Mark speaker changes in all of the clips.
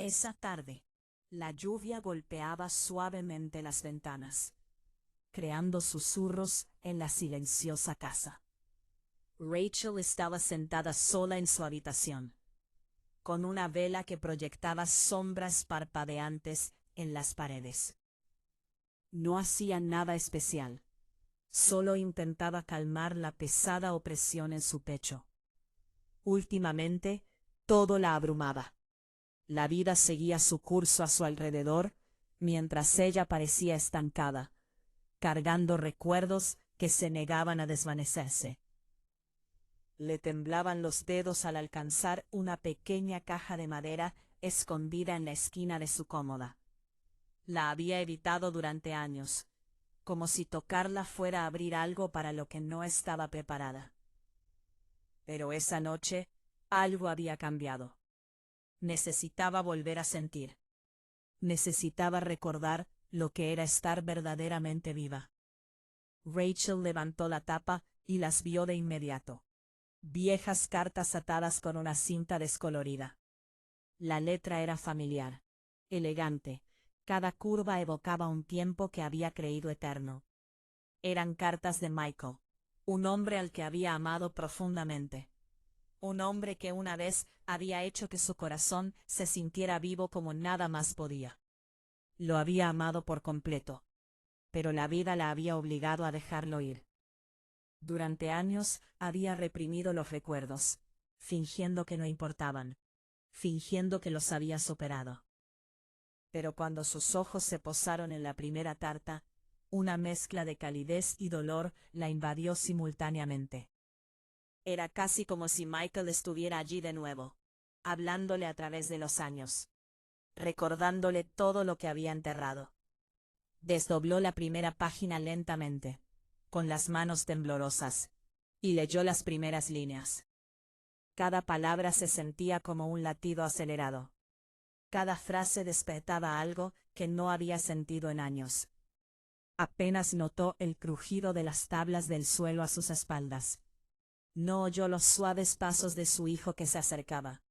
Speaker 1: Esa tarde, la lluvia golpeaba suavemente las ventanas, creando susurros en la silenciosa casa. Rachel estaba sentada sola en su habitación, con una vela que proyectaba sombras parpadeantes en las paredes. No hacía nada especial, solo intentaba calmar la pesada opresión en su pecho. Últimamente, todo la abrumaba. La vida seguía su curso a su alrededor, mientras ella parecía estancada, cargando recuerdos que se negaban a desvanecerse. Le temblaban los dedos al alcanzar una pequeña caja de madera escondida en la esquina de su cómoda. La había evitado durante años, como si tocarla fuera a abrir algo para lo que no estaba preparada. Pero esa noche, algo había cambiado. Necesitaba volver a sentir. Necesitaba recordar lo que era estar verdaderamente viva. Rachel levantó la tapa y las vio de inmediato. Viejas cartas atadas con una cinta descolorida. La letra era familiar, elegante. Cada curva evocaba un tiempo que había creído eterno. Eran cartas de Michael, un hombre al que había amado profundamente. Un hombre que una vez había hecho que su corazón se sintiera vivo como nada más podía. Lo había amado por completo, pero la vida la había obligado a dejarlo ir. Durante años había reprimido los recuerdos, fingiendo que no importaban, fingiendo que los había superado. Pero cuando sus ojos se posaron en la primera tarta, una mezcla de calidez y dolor la invadió simultáneamente. Era casi como si Michael estuviera allí de nuevo, hablándole a través de los años, recordándole todo lo que había enterrado. Desdobló la primera página lentamente, con las manos temblorosas, y leyó las primeras líneas. Cada palabra se sentía como un latido acelerado. Cada frase despertaba algo que no había sentido en años. Apenas notó el crujido de las tablas del suelo a sus espaldas. No oyó los suaves pasos de su hijo que se acercaba.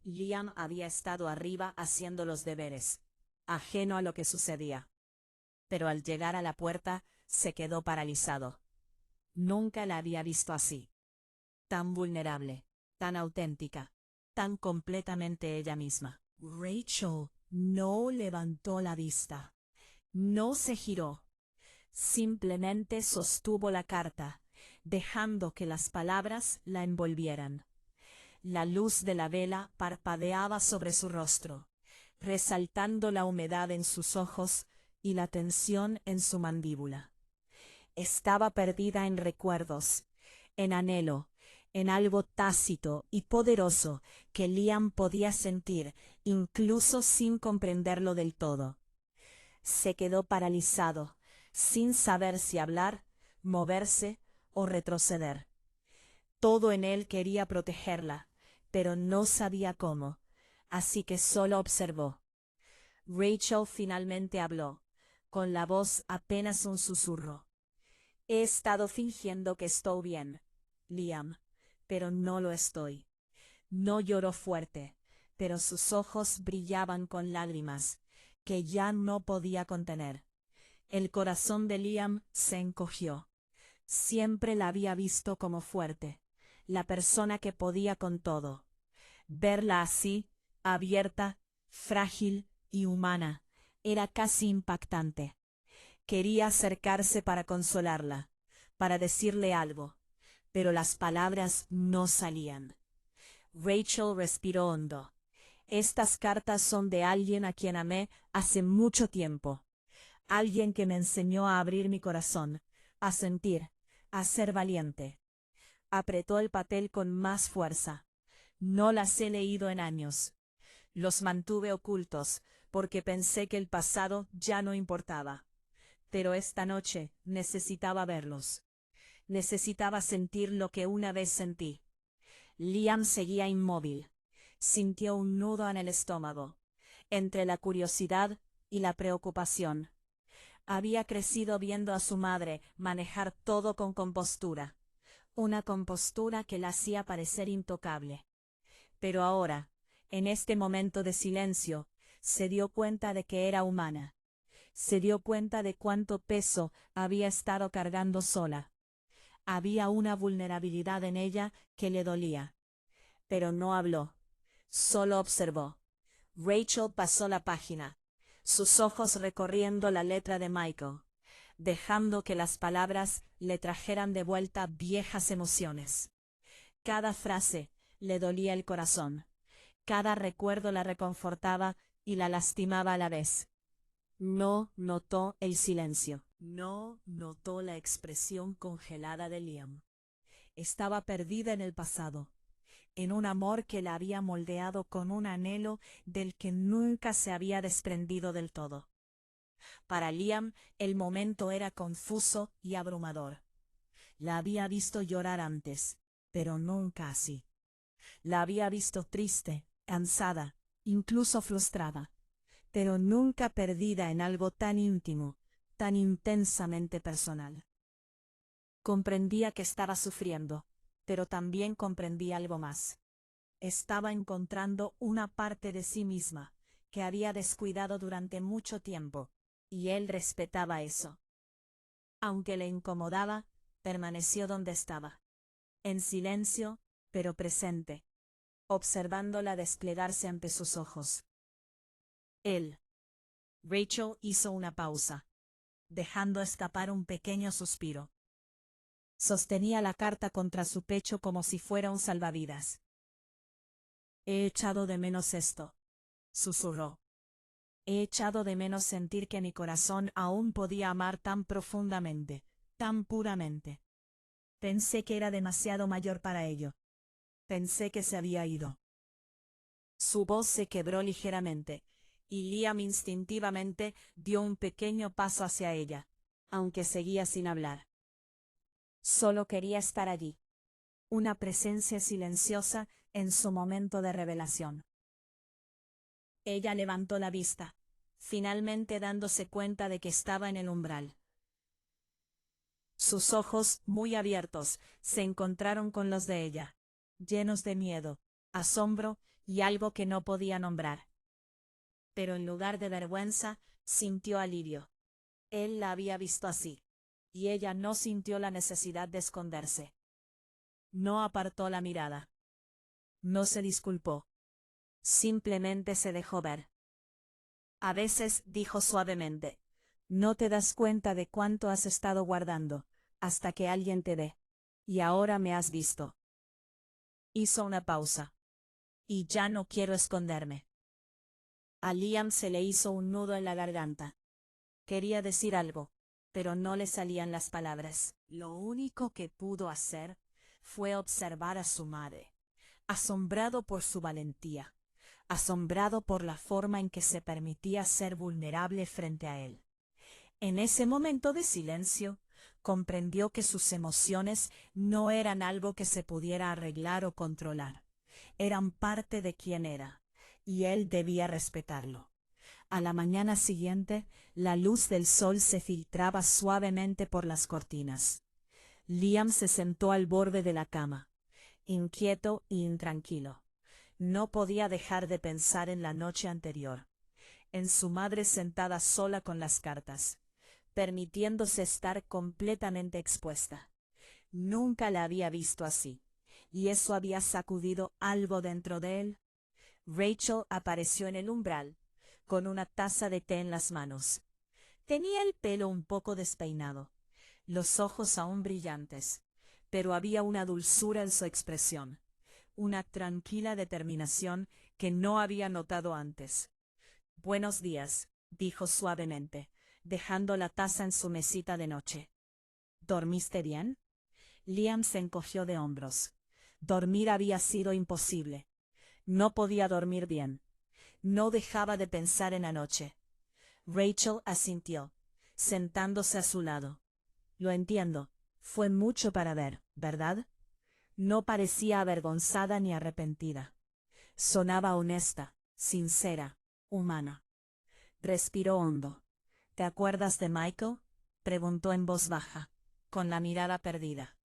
Speaker 1: Liam había estado arriba haciendo los deberes, ajeno a lo que sucedía. Pero al llegar a la puerta, se quedó paralizado. Nunca la había visto así. Tan vulnerable, tan auténtica, tan completamente ella misma. Rachel no levantó la vista. No se giró. Simplemente sostuvo la carta, dejando que las palabras la envolvieran. La luz de la vela parpadeaba sobre su rostro, resaltando la humedad en sus ojos y la tensión en su mandíbula. Estaba perdida en recuerdos, en anhelo, en algo tácito y poderoso que Liam podía sentir incluso sin comprenderlo del todo. Se quedó paralizado, sin saber si hablar, moverse o retroceder. Todo en él quería protegerla, pero no sabía cómo, así que solo observó. Rachel finalmente habló, con la voz apenas un susurro. He estado fingiendo que estoy bien, Liam, pero no lo estoy. No lloró fuerte, pero sus ojos brillaban con lágrimas, que ya no podía contener. El corazón de Liam se encogió. Siempre la había visto como fuerte, la persona que podía con todo. Verla así, abierta, frágil y humana, era casi impactante. Quería acercarse para consolarla, para decirle algo, pero las palabras no salían. Rachel respiró hondo. Estas cartas son de alguien a quien amé hace mucho tiempo. Alguien que me enseñó a abrir mi corazón, a sentir, a ser valiente. Apretó el papel con más fuerza. No las he leído en años. Los mantuve ocultos, porque pensé que el pasado ya no importaba. Pero esta noche necesitaba verlos. Necesitaba sentir lo que una vez sentí. Liam seguía inmóvil. Sintió un nudo en el estómago, entre la curiosidad y la preocupación. Había crecido viendo a su madre manejar todo con compostura, una compostura que la hacía parecer intocable. Pero ahora, En este momento de silencio, se dio cuenta de que era humana. Se dio cuenta de cuánto peso había estado cargando sola. Había una vulnerabilidad en ella que le dolía. Pero no habló. Solo observó. Rachel pasó la página, sus ojos recorriendo la letra de Michael, dejando que las palabras le trajeran de vuelta viejas emociones. Cada frase le dolía el corazón. Cada recuerdo la reconfortaba y la lastimaba a la vez. No notó el silencio. No notó la expresión congelada de Liam. Estaba perdida en el pasado, en un amor que la había moldeado con un anhelo del que nunca se había desprendido del todo. Para Liam, el momento era confuso y abrumador. La había visto llorar antes, pero nunca así. La había visto triste, cansada, incluso frustrada, pero nunca perdida en algo tan íntimo, tan intensamente personal. Comprendía que estaba sufriendo, pero también comprendía algo más. Estaba encontrando una parte de sí misma que había descuidado durante mucho tiempo, y él respetaba eso. Aunque le incomodaba, permaneció donde estaba, en silencio, pero presente, observándola desplegarse ante sus ojos. Él. Rachel hizo una pausa, dejando escapar un pequeño suspiro. Sostenía la carta contra su pecho como si fuera un salvavidas. He echado de menos esto, susurró. He echado de menos sentir que mi corazón aún podía amar tan profundamente, tan puramente. Pensé que era demasiado mayor para ello. Pensé que se había ido. Su voz se quebró ligeramente, y Liam instintivamente dio un pequeño paso hacia ella, aunque seguía sin hablar. Solo quería estar allí. Una presencia silenciosa en su momento de revelación. Ella levantó la vista, finalmente dándose cuenta de que estaba en el umbral. Sus ojos, muy abiertos, se encontraron con los de ella, llenos de miedo, asombro y algo que no podía nombrar. Pero en lugar de vergüenza, sintió alivio. Él la había visto así, y ella no sintió la necesidad de esconderse. No apartó la mirada. No se disculpó. Simplemente se dejó ver. A veces, dijo suavemente, no te das cuenta de cuánto has estado guardando, hasta que alguien te dé. Y ahora me has visto. Hizo una pausa. Y ya no quiero esconderme. A Liam se le hizo un nudo en la garganta. Quería decir algo, pero no le salían las palabras. Lo único que pudo hacer fue observar a su madre, asombrado por su valentía, asombrado por la forma en que se permitía ser vulnerable frente a él. En ese momento de silencio, comprendió que sus emociones no eran algo que se pudiera arreglar o controlar. Eran parte de quien era, y él debía respetarlo. A la mañana siguiente, la luz del sol se filtraba suavemente por las cortinas. Liam se sentó al borde de la cama, inquieto e intranquilo. No podía dejar de pensar en la noche anterior, en su madre sentada sola con las cartas, permitiéndose estar completamente expuesta. Nunca la había visto así, y eso había sacudido algo dentro de él. Rachel apareció en el umbral, con una taza de té en las manos. Tenía el pelo un poco despeinado, los ojos aún brillantes, pero había una dulzura en su expresión, una tranquila determinación que no había notado antes. Buenos días, dijo suavemente, dejando la taza en su mesita de noche. ¿Dormiste bien? Liam se encogió de hombros. Dormir había sido imposible. No podía dormir bien. No dejaba de pensar en la noche. Rachel asintió, sentándose a su lado. Lo entiendo. Fue mucho para ver, ¿verdad? No parecía avergonzada ni arrepentida. Sonaba honesta, sincera, humana. Respiró hondo. ¿Te acuerdas de Michael? Preguntó en voz baja, con la mirada perdida.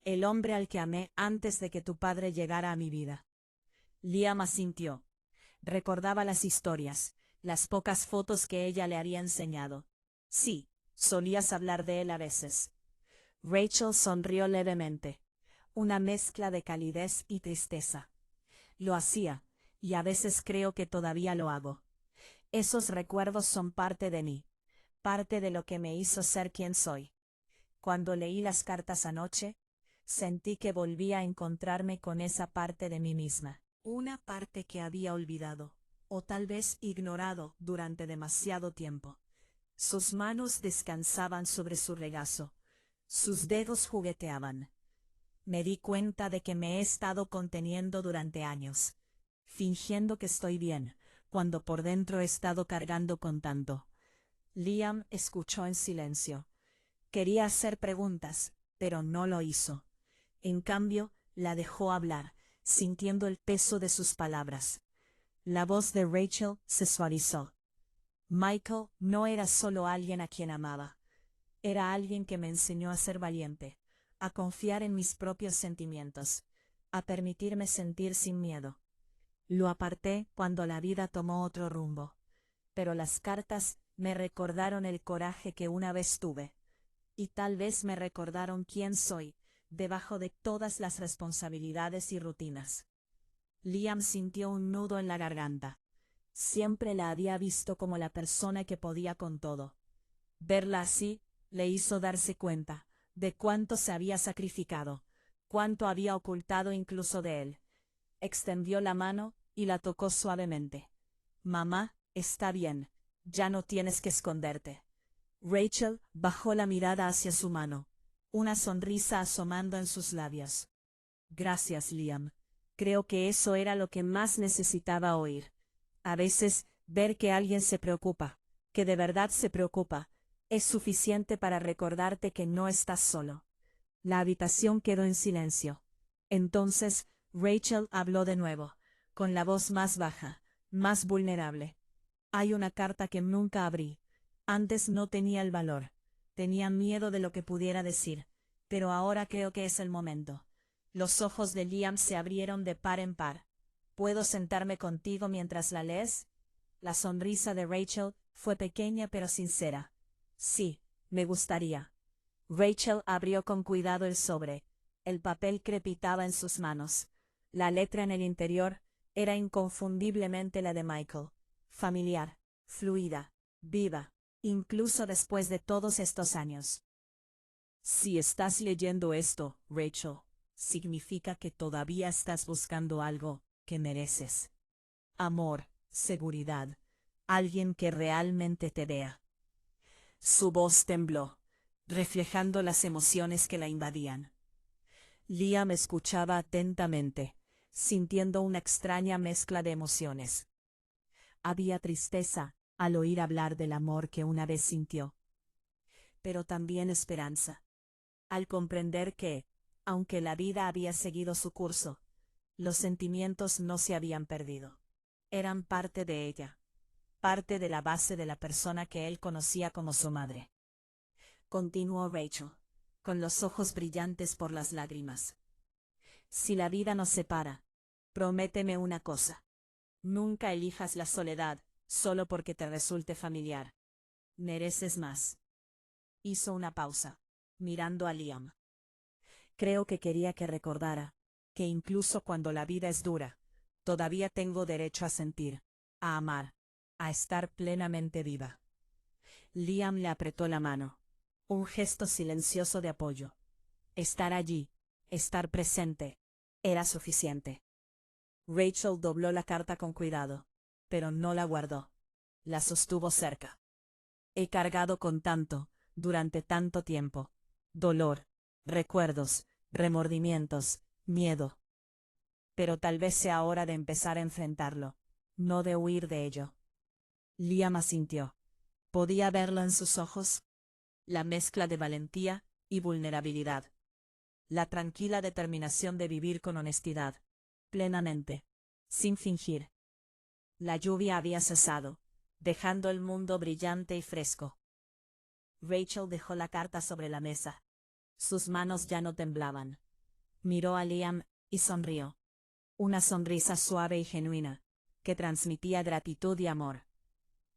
Speaker 1: El hombre al que amé antes de que tu padre llegara a mi vida. Liam asintió, Recordaba las historias, las pocas fotos que ella le había enseñado. Sí, solías hablar de él a veces. Rachel sonrió levemente. Una mezcla de calidez y tristeza. Lo hacía, y a veces creo que todavía lo hago. Esos recuerdos son parte de mí, parte de lo que me hizo ser quien soy. Cuando leí las cartas anoche, sentí que volvía a encontrarme con esa parte de mí misma, una parte que había olvidado, o tal vez ignorado durante demasiado tiempo. Sus manos descansaban sobre su regazo, sus dedos jugueteaban. Me di cuenta de que me he estado conteniendo durante años, fingiendo que estoy bien, cuando por dentro he estado cargando con tanto. Liam escuchó en silencio. Quería hacer preguntas, pero no lo hizo. En cambio, la dejó hablar, sintiendo el peso de sus palabras. La voz de Rachel se suavizó. Michael no era solo alguien a quien amaba. Era alguien que me enseñó a ser valiente, a confiar en mis propios sentimientos, a permitirme sentir sin miedo. Lo aparté cuando la vida tomó otro rumbo. Pero las cartas me recordaron el coraje que una vez tuve. Y tal vez me recordaron quién soy, debajo de todas las responsabilidades y rutinas. Liam sintió un nudo en la garganta. Siempre la había visto como la persona que podía con todo. Verla así le hizo darse cuenta de cuánto se había sacrificado, cuánto había ocultado incluso de él. Extendió la mano y la tocó suavemente. Mamá, está bien, ya no tienes que esconderte. Rachel bajó la mirada hacia su mano, una sonrisa asomando en sus labios. Gracias, Liam. Creo que eso era lo que más necesitaba oír. A veces, ver que alguien se preocupa, que de verdad se preocupa, es suficiente para recordarte que no estás solo. La habitación quedó en silencio. Entonces, Rachel habló de nuevo, con la voz más baja, más vulnerable. Hay una carta que nunca abrí. Antes no tenía el valor. Tenía miedo de lo que pudiera decir. Pero ahora creo que es el momento. Los ojos de Liam se abrieron de par en par. ¿Puedo sentarme contigo mientras la lees? La sonrisa de Rachel fue pequeña pero sincera. Sí, me gustaría. Rachel abrió con cuidado el sobre. El papel crepitaba en sus manos. La letra en el interior era inconfundiblemente la de Michael. Familiar, fluida, viva, incluso después de todos estos años. Si estás leyendo esto, Rachel, significa que todavía estás buscando algo que mereces. Amor, seguridad, alguien que realmente te vea. Su voz tembló, reflejando las emociones que la invadían. Liam escuchaba atentamente, sintiendo una extraña mezcla de emociones. Había tristeza al oír hablar del amor que una vez sintió, pero también esperanza, al comprender que, aunque la vida había seguido su curso, los sentimientos no se habían perdido. Eran parte de ella, parte de la base de la persona que él conocía como su madre. Continuó Rachel, con los ojos brillantes por las lágrimas. Si la vida nos separa, prométeme una cosa. Nunca elijas la soledad, solo porque te resulte familiar. Mereces más. Hizo una pausa, mirando a Liam. Creo que quería que recordara, que incluso cuando la vida es dura, todavía tengo derecho a sentir, a amar, a estar plenamente viva. Liam le apretó la mano. Un gesto silencioso de apoyo. Estar allí, estar presente, era suficiente. Rachel dobló la carta con cuidado, pero no la guardó. La sostuvo cerca. He cargado con tanto, durante tanto tiempo. Dolor, recuerdos, remordimientos, miedo. Pero tal vez sea hora de empezar a enfrentarlo, no de huir de ello. Liam asintió. Podía verlo en sus ojos. La mezcla de valentía y vulnerabilidad. La tranquila determinación de vivir con honestidad, plenamente, sin fingir. La lluvia había cesado, dejando el mundo brillante y fresco. Rachel dejó la carta sobre la mesa. Sus manos ya no temblaban. Miró a Liam y sonrió. Una sonrisa suave y genuina, que transmitía gratitud y amor.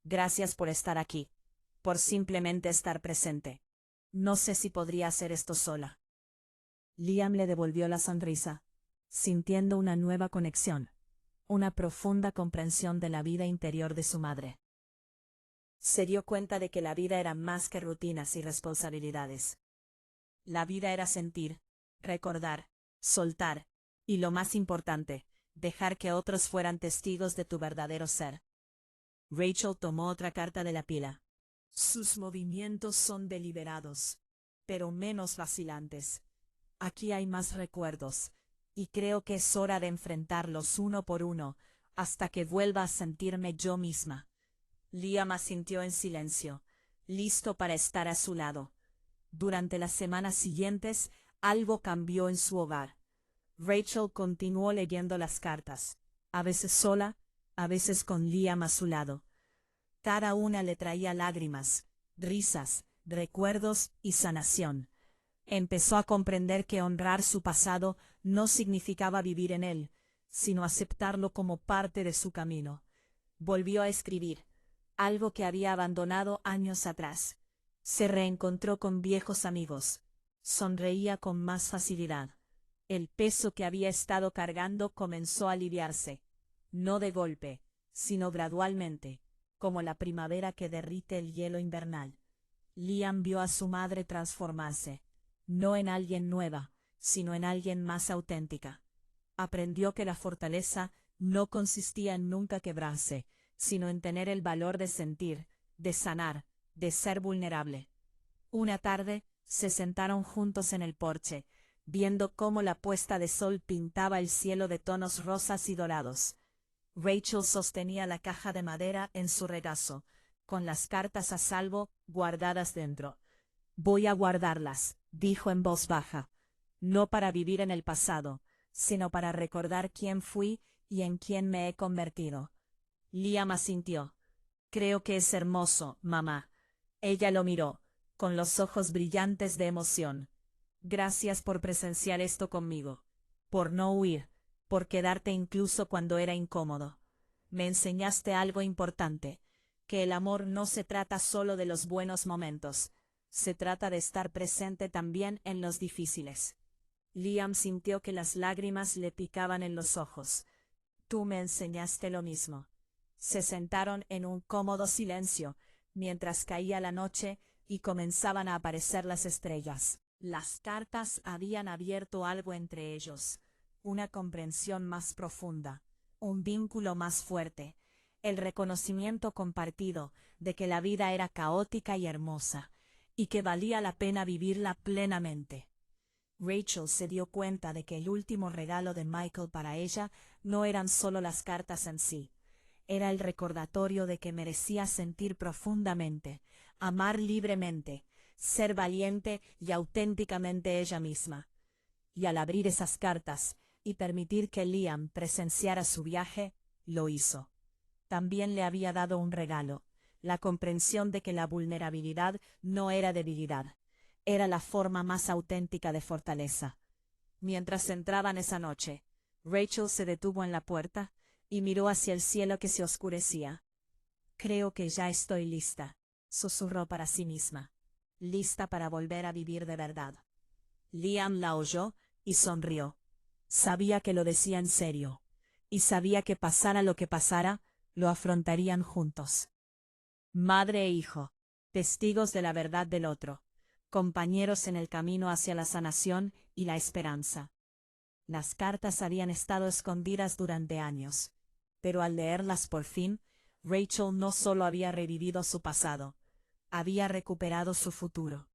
Speaker 1: Gracias por estar aquí, por simplemente estar presente. No sé si podría hacer esto sola. Liam le devolvió la sonrisa, sintiendo una nueva conexión, una profunda comprensión de la vida interior de su madre. Se dio cuenta de que la vida era más que rutinas y responsabilidades. La vida era sentir, recordar, soltar, y lo más importante, dejar que otros fueran testigos de tu verdadero ser. Rachel tomó otra carta de la pila. Sus movimientos son deliberados, pero menos vacilantes. Aquí hay más recuerdos, y creo que es hora de enfrentarlos uno por uno, hasta que vuelva a sentirme yo misma. Liam asintió en silencio, listo para estar a su lado. Durante las semanas siguientes, algo cambió en su hogar. Rachel continuó leyendo las cartas, a veces sola, a veces con Liam a su lado. Cada una le traía lágrimas, risas, recuerdos y sanación. Empezó a comprender que honrar su pasado no significaba vivir en él, sino aceptarlo como parte de su camino. Volvió a escribir, algo que había abandonado años atrás. Se reencontró con viejos amigos. Sonreía con más facilidad. El peso que había estado cargando comenzó a aliviarse. No de golpe, sino gradualmente, como la primavera que derrite el hielo invernal. Liam vio a su madre transformarse, no en alguien nueva, sino en alguien más auténtica. Aprendió que la fortaleza no consistía en nunca quebrarse, sino en tener el valor de sentir, de sanar, de ser vulnerable. Una tarde, se sentaron juntos en el porche, viendo cómo la puesta de sol pintaba el cielo de tonos rosas y dorados. Rachel sostenía la caja de madera en su regazo, con las cartas a salvo guardadas dentro. Voy a guardarlas, dijo en voz baja, no para vivir en el pasado, sino para recordar quién fui y en quién me he convertido. Liam asintió. Creo que es hermoso, mamá. Ella lo miró, con los ojos brillantes de emoción. Gracias por presenciar esto conmigo, por no huir, por quedarte incluso cuando era incómodo. Me enseñaste algo importante, que el amor no se trata solo de los buenos momentos, se trata de estar presente también en los difíciles. Liam sintió que las lágrimas le picaban en los ojos. Tú me enseñaste lo mismo. Se sentaron en un cómodo silencio, mientras caía la noche y comenzaban a aparecer las estrellas. Las cartas habían abierto algo entre ellos, una comprensión más profunda, un vínculo más fuerte, el reconocimiento compartido de que la vida era caótica y hermosa, y que valía la pena vivirla plenamente. Rachel se dio cuenta de que el último regalo de Michael para ella no eran solo las cartas en sí. Era el recordatorio de que merecía sentir profundamente, amar libremente, ser valiente y auténticamente ella misma. Y al abrir esas cartas y permitir que Liam presenciara su viaje, lo hizo. También le había dado un regalo, la comprensión de que la vulnerabilidad no era debilidad, era la forma más auténtica de fortaleza. Mientras entraban esa noche, Rachel se detuvo en la puerta y miró hacia el cielo que se oscurecía. Creo que ya estoy lista, susurró para sí misma, lista para volver a vivir de verdad. Liam la oyó y sonrió. Sabía que lo decía en serio, y sabía que pasara lo que pasara, lo afrontarían juntos. Madre e hijo, testigos de la verdad del otro, compañeros en el camino hacia la sanación y la esperanza. Las cartas habían estado escondidas durante años, pero al leerlas por fin, Rachel no solo había revivido su pasado, había recuperado su futuro.